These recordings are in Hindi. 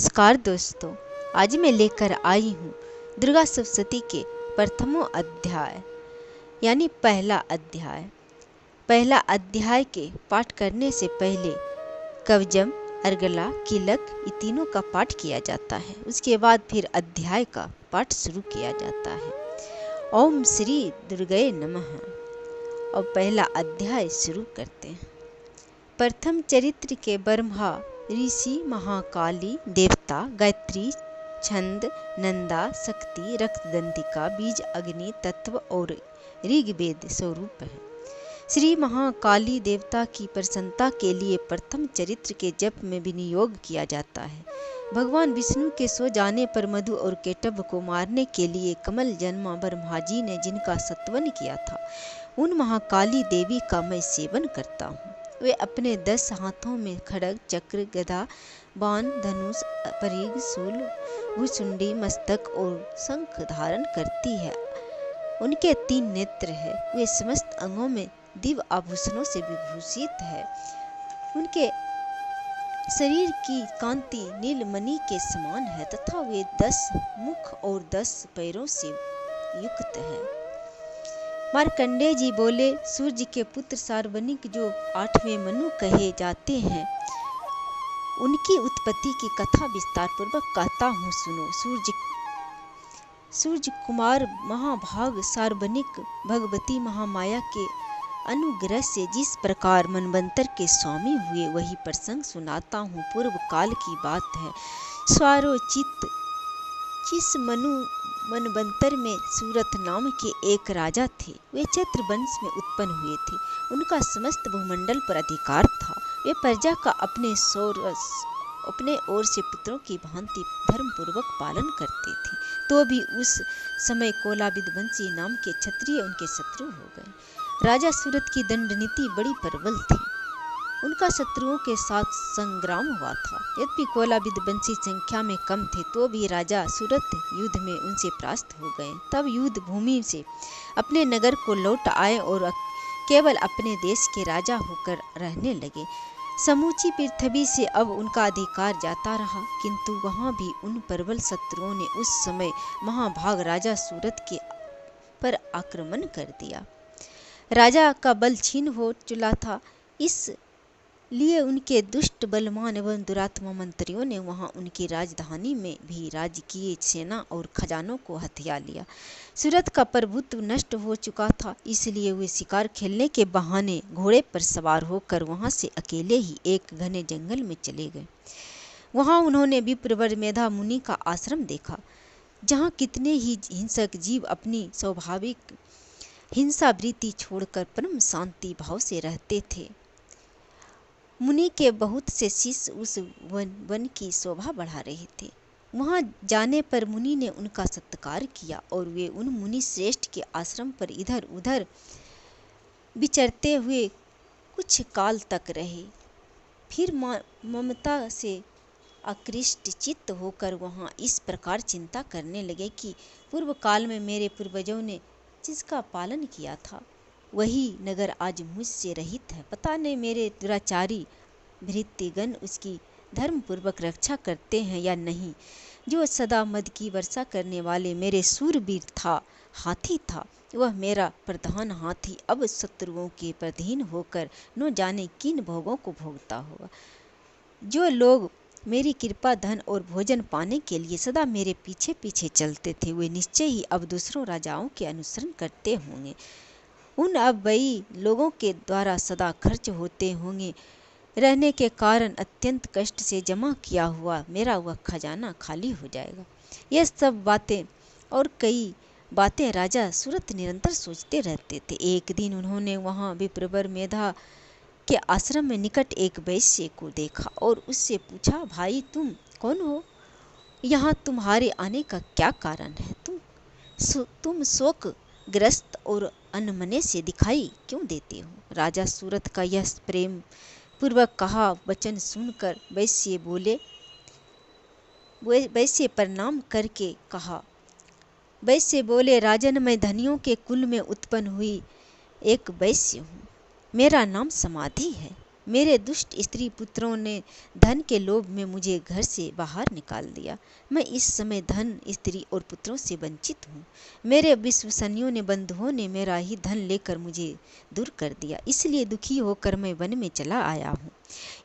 नमस्कार दोस्तों, आज मैं लेकर आई हूँ दुर्गा सप्तशती के प्रथमो अध्याय यानी पहला अध्याय के पाठ करने से पहले कवचम, अर्गला, कीलक ये तीनों का पाठ किया जाता है। उसके बाद फिर अध्याय का पाठ शुरू किया जाता है। ओम श्री दुर्गे नमः। और पहला अध्याय शुरू करते हैं। प्रथम चरित्र के ब्रह्मा ऋषि, महाकाली देवता, गायत्री, छंद, नंदा, शक्ति, रक्तदंतिका, बीज, अग्नि तत्व और ऋग्वेद स्वरूप है। श्री महाकाली देवता की प्रसन्नता के लिए प्रथम चरित्र के जप में विनियोग किया जाता है। भगवान विष्णु के सो जाने पर मधु और केटभ को मारने के लिए कमल जन्मा ब्रह्मा जी ने जिनका सत्वन किया था, उन महाकाली देवी का मैं सेवन करता हूँ। वे अपने 10 हाथों में खड्ग, चक्र, गदा, बाण, धनुष, परिघ, शूल, भुसुंडी, मस्तक और शंख धारण करती है। उनके 3 नेत्र है। वे समस्त अंगों में दिव्य आभूषणों से विभूषित है। उनके शरीर की कांति नीलमणि के समान है तथा वे 10 मुख और 10 पैरों से युक्त है। मार्कंडेय जी बोले, सूर्य के पुत्र सार्वनिक जो 8वें मनु कहे जाते हैं, उनकी उत्पत्ति की कथा विस्तार पूर्वक कहता हूँ, सुनो। सूर्य कुमार महाभाग सार्वनिक भगवती महामाया के अनुग्रह से जिस प्रकार मनवंतर के स्वामी हुए, वही प्रसंग सुनाता हूँ। पूर्व काल की बात है। स्वारोचित जिस मनवंतर में सूरत नाम के एक राजा थे। वे चैत्र वंश में उत्पन्न हुए थे। उनका समस्त भूमंडल पर अधिकार था। वे प्रजा का अपने ओर से पुत्रों की भांति धर्म पूर्वक पालन करते थे। तो भी उस समय कोलाविदवंशी नाम के क्षत्रिय उनके शत्रु हो गए। राजा सूरत की दंड नीति बड़ी प्रबल थी। उनका शत्रुओं के साथ संग्राम हुआ था। यद्यपि कोलाविदवंशी संख्या में कम थे, तो भी राजा सूरत युद्ध में उनसे परास्त हो गए। तब युद्ध भूमि से अपने नगर को लौट आए और केवल अपने देश के राजा होकर रहने लगे। समूची पृथ्वी से अब उनका अधिकार जाता रहा, किंतु वहां भी उन प्रबल शत्रुओं ने उस समय महाभाग राजा सूरत के पर आक्रमण कर दिया। राजा का बल क्षीण हो चुका था, इसलिए उनके दुष्ट, बलवान एवं दुरात्मा मंत्रियों ने वहां उनकी राजधानी में भी राजकीय सेना और खजानों को हथिया लिया। सूरत का प्रभुत्व नष्ट हो चुका था, इसलिए वे शिकार खेलने के बहाने घोड़े पर सवार होकर वहां से अकेले ही एक घने जंगल में चले गए। वहां उन्होंने विप्रवर मेधा मुनि का आश्रम देखा, जहां कितने ही हिंसक जीव अपनी स्वाभाविक हिंसा वृत्ति छोड़कर परम शांति भाव से रहते थे। मुनि के बहुत से शिष्य उस वन की शोभा बढ़ा रहे थे। वहां जाने पर मुनि ने उनका सत्कार किया और वे उन मुनि श्रेष्ठ के आश्रम पर इधर उधर विचरते हुए कुछ काल तक रहे। फिर ममता से आकृष्ट चित्त होकर वहां इस प्रकार चिंता करने लगे कि पूर्व काल में मेरे पूर्वजों ने जिसका पालन किया था, वही नगर आज मुझसे रहित है। पता नहीं मेरे दुराचारी भृत्यगण उसकी धर्म पूर्वक रक्षा करते हैं या नहीं। जो सदा मद की वर्षा करने वाले मेरे सूरवीर हाथी था, वह मेरा प्रधान हाथी अब शत्रुओं के अधीन होकर न जाने किन भोगों को भोगता होगा। जो लोग मेरी कृपा, धन और भोजन पाने के लिए सदा मेरे पीछे पीछे चलते थे, वे निश्चय ही अब दूसरों राजाओं के अनुसरण करते होंगे। उन अव्ययी लोगों के द्वारा सदा खर्च होते होंगे रहने के कारण अत्यंत कष्ट से जमा किया हुआ मेरा वह खजाना खाली हो जाएगा। यह सब बातें और कई बातें राजा सूरत निरंतर सोचते रहते थे। एक दिन उन्होंने वहां विप्रवर मेधा के आश्रम में निकट एक वैश्य को देखा और उससे पूछा, भाई तुम कौन हो? यहाँ तुम्हारे आने का क्या कारण है? तुम शोक ग्रस्त और अनमने से दिखाई क्यों देते हो? राजा सूरत का यह प्रेम पूर्वक कहा वचन सुनकर वैश्य प्रणाम करके कहा। वैश्य बोले, राजन, मैं धनियों के कुल में उत्पन्न हुई एक वैश्य हूँ। मेरा नाम समाधि है। मेरे दुष्ट स्त्री पुत्रों ने धन के लोभ में मुझे घर से बाहर निकाल दिया। मैं इस समय धन, स्त्री और पुत्रों से वंचित हूँ। मेरे विश्वसनीयों ने, बंधुओं ने मेरा ही धन लेकर मुझे दूर कर दिया, इसलिए दुखी होकर मैं वन में चला आया हूँ।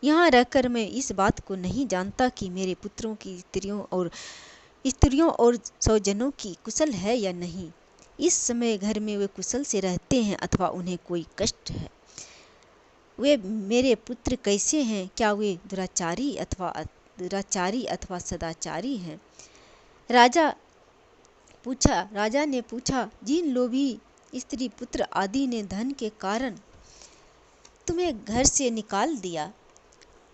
यहाँ रहकर मैं इस बात को नहीं जानता कि मेरे पुत्रों की स्त्रियों और स्वजनों की कुशल है या नहीं। इस समय घर में वे कुशल से रहते हैं अथवा उन्हें कोई कष्ट है। वे मेरे पुत्र कैसे हैं? क्या वे दुराचारी अथवा सदाचारी हैं? राजा ने पूछा, जिन लोभी स्त्री पुत्र आदि ने धन के कारण तुम्हें घर से निकाल दिया,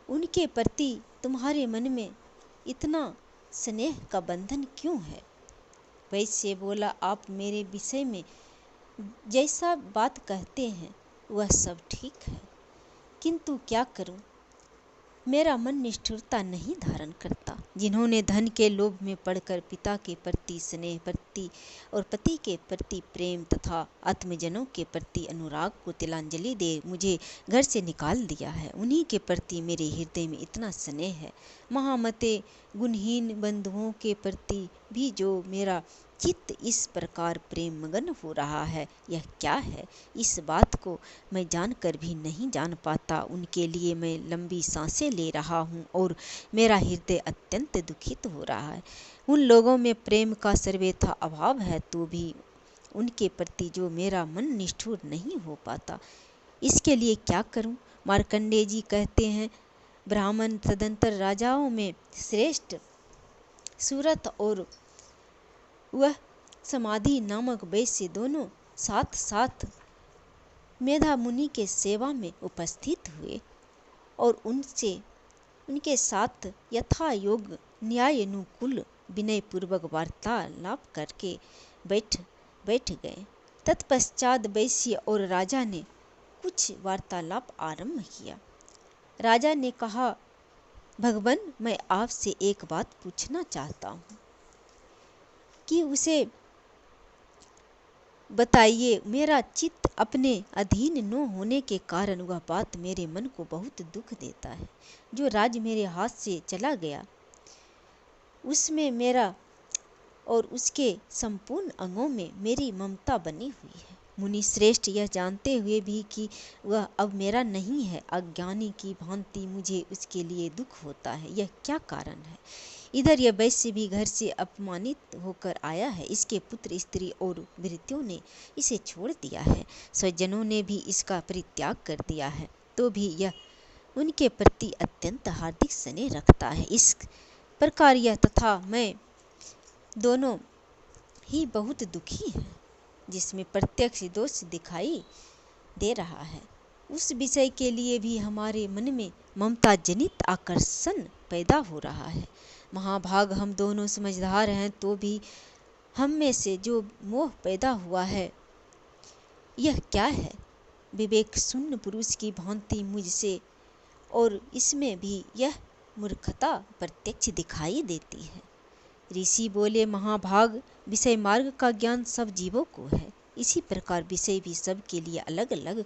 उनके प्रति तुम्हारे मन में इतना स्नेह का बंधन क्यों है? वैश्य बोला, आप मेरे विषय में जैसा बात कहते हैं वह सब ठीक है, किंतु क्या करूं, मेरा मन निष्ठुरता नहीं धारण करता। जिन्होंने धन के लोभ में पड़कर पिता के प्रति स्नेह और पति के प्रति प्रेम तथा आत्मजनों के प्रति अनुराग को तिलांजलि दे मुझे घर से निकाल दिया है, उन्हीं के प्रति मेरे हृदय में इतना स्नेह है। महामते गुणहीन बंधुओं के प्रति भी जो मेरा चित्त इस प्रकार प्रेम मगन हो रहा है, यह क्या है? इस बात को मैं जानकर भी नहीं जान पाता। उनके लिए मैं लंबी सांसें ले रहा हूँ और मेरा हृदय अत्यंत दुखित हो रहा है। उन लोगों में प्रेम का सर्वथा अभाव है, तो भी उनके प्रति जो मेरा मन निष्ठुर नहीं हो पाता, इसके लिए क्या करूं? मार्कंडेय जी कहते हैं, ब्राह्मण तदंतर राजाओं में श्रेष्ठ सूरत और वह समाधि नामक वैश्य दोनों साथ साथ मेधा मुनि के सेवा में उपस्थित हुए और उनके साथ यथा योग न्याय अनुकूल विनय पूर्वक वार्तालाप करके बैठ गए। तत्पश्चात वैश्य और राजा ने कुछ वार्तालाप आरंभ किया। राजा ने कहा, भगवान, मैं आपसे एक बात पूछना चाहता हूँ कि उसे बताइए। मेरा चित्त अपने अधीन न होने के कारण वह बात मेरे मन को बहुत दुख देता है। जो राज्य मेरे हाथ से चला गया, उसमें मेरा और उसके संपूर्ण अंगों में मेरी ममता बनी हुई है। मुनि श्रेष्ठ, यह जानते हुए भी कि वह अब मेरा नहीं है, अज्ञानी की भांति मुझे उसके लिए दुख होता है। यह क्या कारण है? इधर यह वैश्य भी घर से अपमानित होकर आया है। इसके पुत्र, स्त्री और भृत्यों ने इसे छोड़ दिया है। स्वजनों ने भी इसका परित्याग कर दिया है, तो भी यह उनके प्रति अत्यंत हार्दिक स्नेह रखता है। इस प्रकार यह तथा मैं दोनों ही बहुत दुखी हैं, जिसमें प्रत्यक्ष दोष दिखाई दे रहा है। उस विषय के लिए भी हमारे मन में ममता जनित आकर्षण पैदा हो रहा है। महाभाग, हम दोनों समझदार हैं, तो भी हम में से जो मोह पैदा हुआ है, यह क्या है? विवेक शून्य पुरुष की भांति मुझसे और इसमें भी यह मूर्खता प्रत्यक्ष दिखाई देती है। ऋषि बोले, महाभाग, विषय मार्ग का ज्ञान सब जीवों को है। इसी प्रकार विषय भी सब के लिए अलग अलग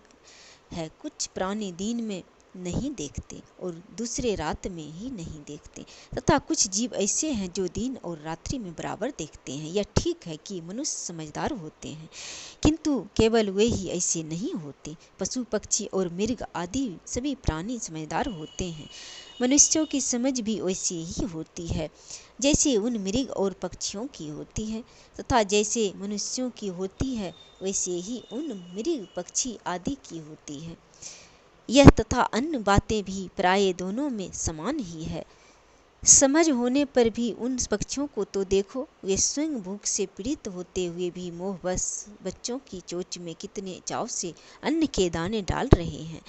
है। कुछ प्राणी दिन में नहीं देखते और दूसरे रात में ही नहीं देखते, तथा कुछ जीव ऐसे हैं जो दिन और रात्रि में बराबर देखते हैं। यह ठीक है कि मनुष्य समझदार होते हैं, किंतु केवल वे ही ऐसे नहीं होते। पशु पक्षी और मृग आदि सभी प्राणी समझदार होते हैं। मनुष्यों की समझ भी वैसी ही होती है जैसे उन मृग और पक्षियों की होती है, तथा जैसे मनुष्यों की होती है वैसे ही उन मृग पक्षी आदि की होती है। यह तथा अन्य बातें भी प्राय दोनों में समान ही है। समझ होने पर भी उन पक्षियों को तो देखो, वे स्वयं भूख से पीड़ित होते हुए भी मोहवश बच्चों की चोंच में कितने चाव से अन्न के दाने डाल रहे हैं।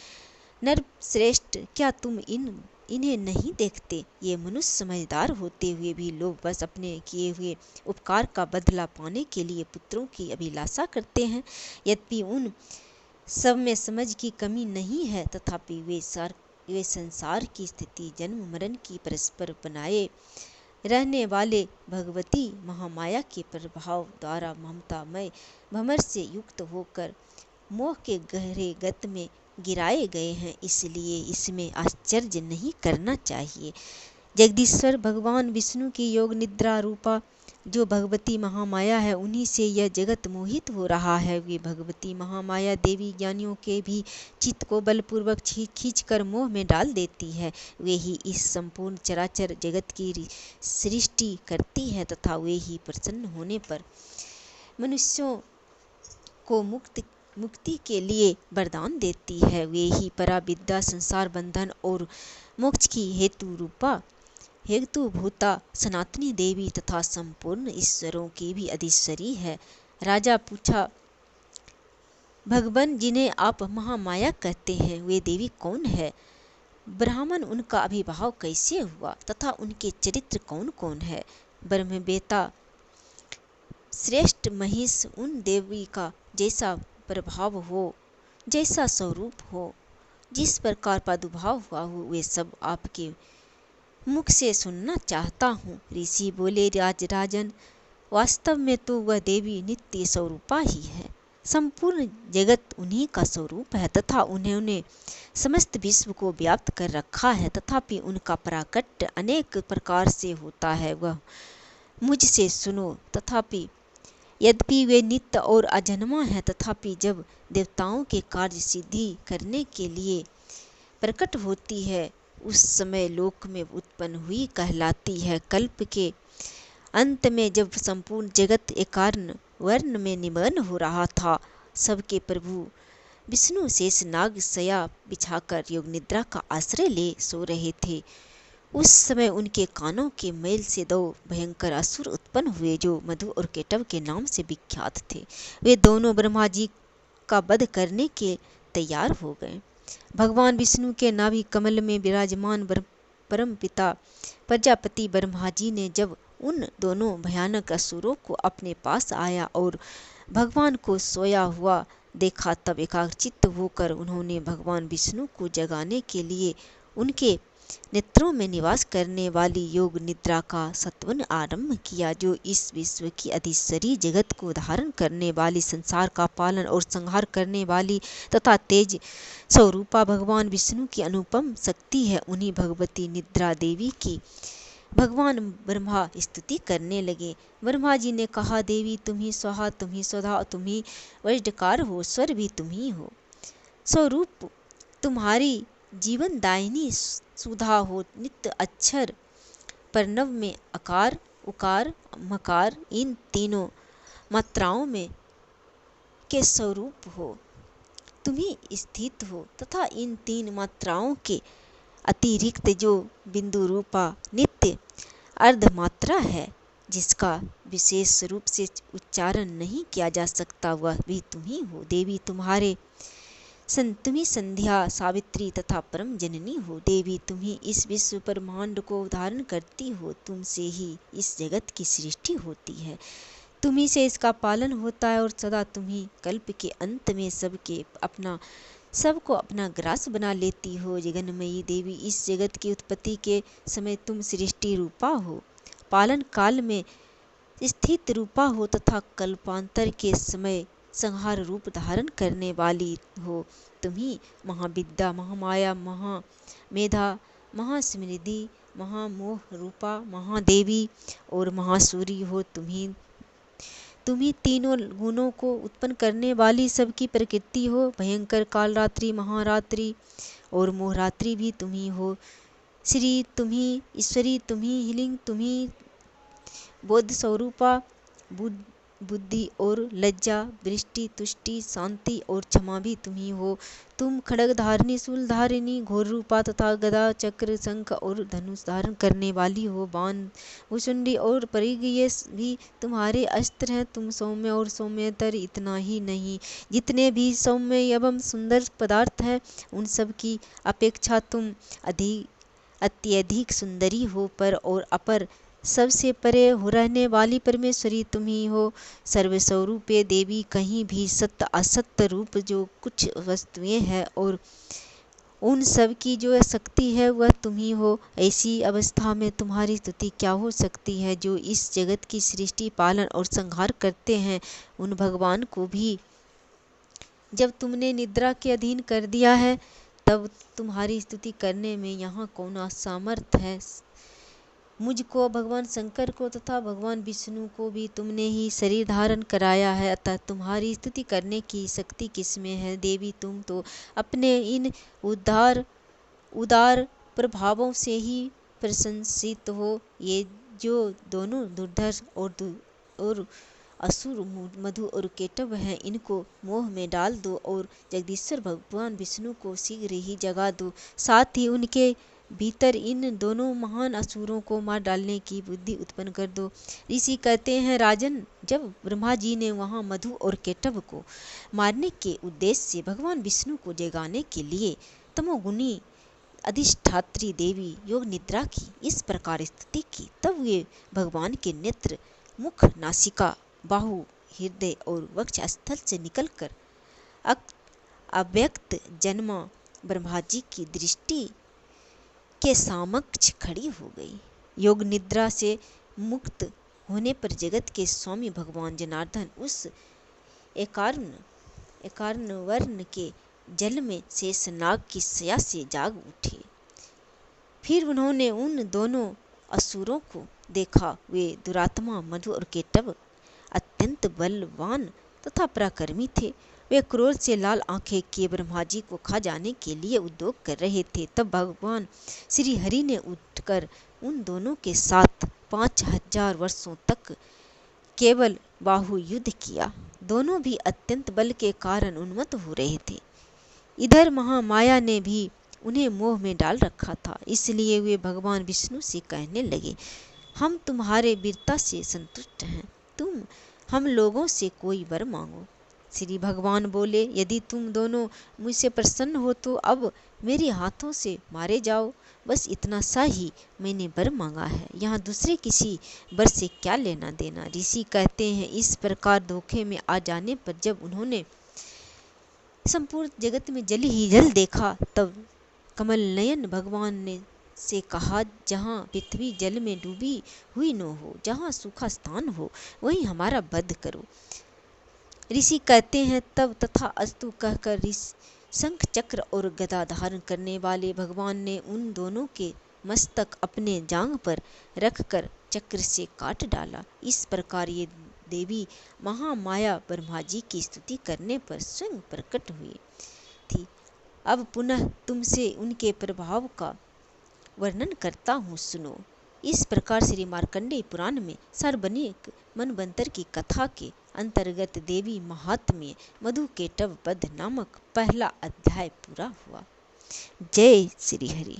नर श्रेष्ठ, क्या तुम इन्हें नहीं देखते? ये मनुष्य समझदार होते हुए भी लोग बस अपने किए हुए उपकार का बदला पाने के लिए पुत्रों की अभिलाषा करते हैं। यद्यपि उन सब में समझ की कमी नहीं है, तथापि वे संसार की स्थिति, जन्म मरण की परस्पर बनाए रहने वाले भगवती महामाया के प्रभाव द्वारा ममतामय भमर से युक्त होकर मोह के गहरे गत में गिराए गए हैं, इसलिए इसमें आश्चर्य नहीं करना चाहिए। जगदीश्वर भगवान विष्णु की योग निद्रा रूपा जो भगवती महामाया है, उन्हीं से यह जगत मोहित हो रहा है। वे भगवती महामाया देवी ज्ञानियों के भी चित्त को बलपूर्वक खींचकर मोह में डाल देती है। वे ही इस संपूर्ण चराचर जगत की सृष्टि करती है तथा वे ही प्रसन्न होने पर मनुष्यों को मुक्ति के लिए वरदान देती है। वे ही परा विद्या, संसार बंधन और मोक्ष की हेतु भूता सनातनी देवी तथा संपूर्ण ईश्वरों की भी अधीश्वरी है। राजा पूछा, भगवान जिन्हें आप महामाया कहते हैं, वे देवी कौन है? ब्राह्मण, उनका अभिभाव कैसे हुआ तथा उनके चरित्र कौन कौन है? ब्रह्मवेत्ता श्रेष्ठ महिष, उन देवी का जैसा प्रभाव हो, जैसा स्वरूप हो, जिस प्रकार प्रादुर्भाव हुआ हो, वे सब आपके मुख से सुनना चाहता हूँ। ऋषि बोले, राजन, वास्तव में तो वह देवी नित्य स्वरूपा ही है। संपूर्ण जगत उन्हीं का स्वरूप है तथा उन्होंने समस्त विश्व को व्याप्त कर रखा है। तथापि उनका प्राकट्य अनेक प्रकार से होता है, वह मुझसे सुनो। तथापि यद्यपि वे नित्य और अजन्मा है, तथापि जब देवताओं के कार्य सिद्धि करने के लिए प्रकट होती है, उस समय लोक में उत्पन्न हुई कहलाती है। कल्प के अंत में जब संपूर्ण जगत एकार्ण वर्ण में निमग्न हो रहा था, सबके प्रभु विष्णु शेष नाग सया बिछाकर योग निद्रा का आश्रय ले सो रहे थे। उस समय उनके कानों के मैल से दो भयंकर असुर उत्पन्न हुए, जो मधु और केटव के नाम से विख्यात थे। वे दोनों ब्रह्मा जी का वध करने के तैयार हो गए। भगवान विष्णु के नाभि कमल में विराजमान परम पिता प्रजापति ब्रह्मा जी ने जब उन दोनों भयानक असुरों को अपने पास आया और भगवान को सोया हुआ देखा, तब एकाग्रचित्त होकर उन्होंने भगवान विष्णु को जगाने के लिए उनके नेत्रों में निवास करने वाली योग निद्रा का सत्वन आरंभ किया, जो इस विश्व की अधीश्वरी, जगत को धारण करने वाली, संसार का पालन और संहार करने वाली तथा तेज स्वरूपा भगवान विष्णु की अनुपम शक्ति है। उन्हीं भगवती निद्रा देवी की भगवान ब्रह्मा स्तुति करने लगे। ब्रह्मा जी ने कहा, देवी तुम ही स्वाहा, तुम ही स्वधा, तुम ही वज्रकार हो, स्वर भी तुम ही हो। स्वरूप तुम्हारी जीवन दायिनी सुधा हो, नित्य अक्षर प्रणव में अकार, उकार, मकार, इन तीनों मात्राओं में के स्वरूप हो। तुम ही स्थित हो तथा इन तीन मात्राओं के अतिरिक्त जो बिंदु रूपा नित्य अर्धमात्रा है, जिसका विशेष रूप से उच्चारण नहीं किया जा सकता, वह भी तुम ही हो। देवी तुम्ही संध्या, सावित्री तथा परम जननी हो। देवी तुम ही इस विश्व ब्रह्मांड को धारण करती हो। तुमसे ही इस जगत की सृष्टि होती है, तुम्ही से इसका पालन होता है और सदा तुम्ही कल्प के अंत में सबको अपना ग्रास बना लेती हो। जगन्मयी देवी, इस जगत की उत्पत्ति के समय तुम सृष्टि रूपा हो, पालन काल में स्थित रूपा हो तथा कल्पांतर के समय संहार रूप धारण करने वाली हो। तुम्ही महाविद्या, महामाया, महामेधा, महास्मृति, महामोह रूपा महादेवी और महासूरी हो। तुम्ही तीनों गुणों को उत्पन्न करने वाली सबकी प्रकृति हो। भयंकर कालरात्रि, महारात्रि और मोहरात्रि भी तुम्ही हो। श्री तुम्ही, ईश्वरी तुम्ही, हिलिंग तुम्ही, बोध स्वरूपा, बुद्धि और लज्जा, वृष्टि, तुष्टि, शांति और क्षमा भी तुम्ही हो। तुम खड्ग धारिणी, शूल धारिणी, घोर रूपा तथा गदा, चक्र, शंख और धनुष धारण करने वाली हो। बाण, भुसुंडी और परिघ, ये भी तुम्हारे अस्त्र हैं। तुम सौम्य और सौम्यतर, इतना ही नहीं, जितने भी सौम्य एवं सुंदर पदार्थ हैं, उन सब की अपेक्षा तुम अत्यधिक सुंदरी हो। पर और अपर, सबसे परे हो रहने वाली परमेश्वरी तुम ही हो। सर्वस्वरूपे देवी, कहीं भी सत्य असत्य रूप जो कुछ वस्तुएं हैं और उन सब की जो शक्ति है, वह तुम ही हो। ऐसी अवस्था में तुम्हारी स्तुति क्या हो सकती है? जो इस जगत की सृष्टि, पालन और संहार करते हैं, उन भगवान को भी जब तुमने निद्रा के अधीन कर दिया है, तब तुम्हारी स्तुति करने में यहाँ कौन सामर्थ है। मुझको, भगवान शंकर को तथा भगवान विष्णु को भी तुमने ही शरीर धारण कराया है, अतः तुम्हारी स्तुति करने की शक्ति किसमें है। देवी, तुम तो अपने इन उदार प्रभावों से ही प्रशंसित हो। ये जो दोनों दुर्धर्ष और असुर मधु और केटव हैं, इनको मोह में डाल दो और जगदीश्वर भगवान विष्णु को शीघ्र ही जगा दो। साथ ही उनके भीतर इन दोनों महान असुरों को मार डालने की बुद्धि उत्पन्न कर दो। ऋषि कहते हैं, राजन, जब ब्रह्मा जी ने वहां मधु और केटव को मारने के उद्देश्य से भगवान विष्णु को जगाने के लिए तमोगुनी अधिष्ठात्री देवी योग निद्रा की इस प्रकार स्तुति की, तब वे भगवान के नेत्र, मुख, नासिका, बाहु, हृदय और वक्षस्थल से निकलकर अव्यक्त जन्मा ब्रह्मा जी की दृष्टि के समक्ष खड़ी हो गई। योग निद्रा से मुक्त होने पर जगत के स्वामी भगवान जनार्दन उस एकार्ण वर्ण के जल में शेषनाग की शया से जाग उठे। फिर उन्होंने उन दोनों असुरों को देखा। वे दुरात्मा मधु और केटव अत्यंत बलवान तथा पराक्रमी थे। वे क्रोध से लाल आंखें किए ब्रह्मा जी को खा जाने के लिए उद्योग कर रहे थे। तब भगवान श्री हरि ने उठकर उन दोनों के साथ 5000 वर्षों तक केवल बाहु युद्ध किया। दोनों भी अत्यंत बल के कारण उन्मत्त हो रहे थे। इधर महामाया ने भी उन्हें मोह में डाल रखा था, इसलिए वे भगवान विष्णु से कहने लगे, हम तुम्हारे वीरता से संतुष्ट हैं, तुम हम लोगों से कोई वर मांगो। श्री भगवान बोले, यदि तुम दोनों मुझसे प्रसन्न हो तो अब मेरे हाथों से मारे जाओ। बस इतना सा ही मैंने वर मांगा है, यहाँ दूसरे किसी वर से क्या लेना देना। ऋषि कहते हैं, इस प्रकार धोखे में आ जाने पर जब उन्होंने संपूर्ण जगत में जल ही जल देखा, तब कमल नयन भगवान ने से कहा, जहाँ पृथ्वी जल में डूबी हुई न हो, जहाँ सूखा स्थान हो, वहीं हमारा वध करो। ऋषि कहते हैं, तब तथा अस्तु कहकर शंख चक्र और गदा धारण करने वाले भगवान ने उन दोनों के मस्तक अपने जांघ पर रखकर चक्र से काट डाला। इस प्रकार ये देवी महामाया ब्रह्मा जी की स्तुति करने पर स्वयं प्रकट हुई थी। अब पुनः तुमसे उनके प्रभाव का वर्णन करता हूँ, सुनो। इस प्रकार श्री मार्कंडेय पुराण में सार्वजनिक मनवंतर की कथा के अंतर्गत देवी महात्म्य मधु केटव वध नामक पहला अध्याय पूरा हुआ। जय श्री हरि।